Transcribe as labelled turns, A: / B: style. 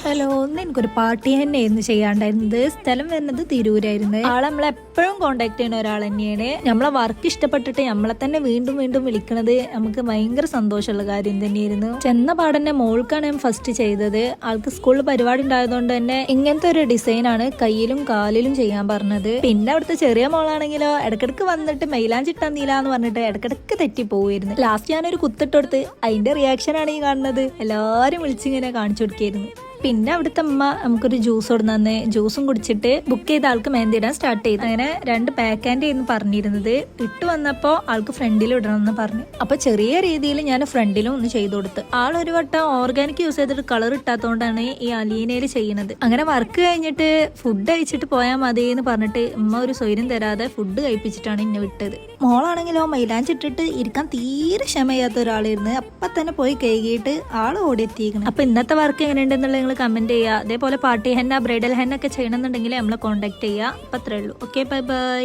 A: Hello, ഒന്ന് എനിക്കൊരു party തന്നെയായിരുന്നു ചെയ്യാണ്ടായിരുന്നത്. സ്ഥലം വരുന്നത് തിരൂരായിരുന്നു. ആളെ നമ്മളെപ്പോഴും കോണ്ടാക്ട് ചെയ്യുന്ന ഒരാൾ തന്നെയാണ്. നമ്മളെ വർക്ക് ഇഷ്ടപ്പെട്ടിട്ട് നമ്മളെ തന്നെ വീണ്ടും വീണ്ടും വിളിക്കണത് നമുക്ക് ഭയങ്കര സന്തോഷമുള്ള കാര്യം തന്നെയായിരുന്നു. ചെന്ന പാടന്നെ മോൾക്കാണ് ഞാൻ ഫസ്റ്റ് ചെയ്തത്. ആൾക്ക് സ്കൂളിൽ പരിപാടി ഉണ്ടായതുകൊണ്ട് തന്നെ ഇങ്ങനത്തെ ഒരു ഡിസൈനാണ് കയ്യിലും കാലിലും ചെയ്യാൻ പറഞ്ഞത്. പിന്നെ അവിടുത്തെ ചെറിയ മോളാണെങ്കിലോ ഇടക്കിടക്ക് വന്നിട്ട് മൈലാഞ്ചി ഇട്ടാന്നില്ല എന്ന് പറഞ്ഞിട്ട് ഇടക്കിടക്ക് തെറ്റി പോയിരുന്നു. ലാസ്റ്റ് ഞാനൊരു കുത്തിട്ടെടുത്ത് അതിന്റെ റിയാക്ഷൻ ആണ് ഈ കാണുന്നത്. എല്ലാരും വിളിച്ചിങ്ങനെ കാണിച്ചു കൊടുക്കായിരുന്നു. പിന്നെ അവിടുത്തെ അമ്മ നമുക്കൊരു ജ്യൂസ് കൊടുന്നു. ജ്യൂസും കുടിച്ചിട്ട് ബുക്ക് ചെയ്ത ആൾക്ക് മെഹന്തി ഇടാൻ സ്റ്റാർട്ട് ചെയ്തു. അങ്ങനെ 2 പാക്ക് ഹാൻഡ് ആയിരുന്നു പറഞ്ഞിരുന്നത്. ഇട്ട് വന്നപ്പോൾ ആൾക്ക് ഫ്രണ്ടിലും ഇടണം എന്ന് പറഞ്ഞു. അപ്പൊ ചെറിയ രീതിയിൽ ഞാൻ ഫ്രണ്ടിലും ഒന്ന് ചെയ്തു കൊടുത്ത്. ആൾ ഒരു വട്ടം ഓർഗാനിക് യൂസ് ചെയ്തിട്ട് കളർ ഇട്ടാത്തോണ്ടാണ് ഈ അലീനയിൽ ചെയ്യുന്നത്. അങ്ങനെ വർക്ക് കഴിഞ്ഞിട്ട് ഫുഡ് കഴിച്ചിട്ട് പോയാൽ മതി എന്ന് പറഞ്ഞിട്ട് ഉമ്മ ഒരു സ്വൈര്യം തരാതെ ഫുഡ് കഴിപ്പിച്ചിട്ടാണ് എന്നെ വിട്ടത്. മോളാണെങ്കിലോ മൈലാഞ്ചി ഇട്ടിട്ട് ഇരിക്കാൻ തീരെ ക്ഷമയാത്ത ഒരാളായിരുന്നു. അപ്പൊ തന്നെ പോയി കഴുകിയിട്ട് ആള് ഓടിയെത്തിയിരിക്കണം. അപ്പൊ ഇന്നത്തെ വർക്ക് എങ്ങനെയുണ്ടെന്നുള്ള കമന്റ് ചെയ്യുക. അതേപോലെ പാർട്ടി ഹെന്ന, ബ്രൈഡൽ ഹെന്ന ഒക്കെ ചെയ്യണമെന്നുണ്ടെങ്കിൽ നമ്മളെ കോൺടാക്ട് ചെയ്യുക. അപ്പം അത്രേ ഉള്ളൂ. Okay, bye bye.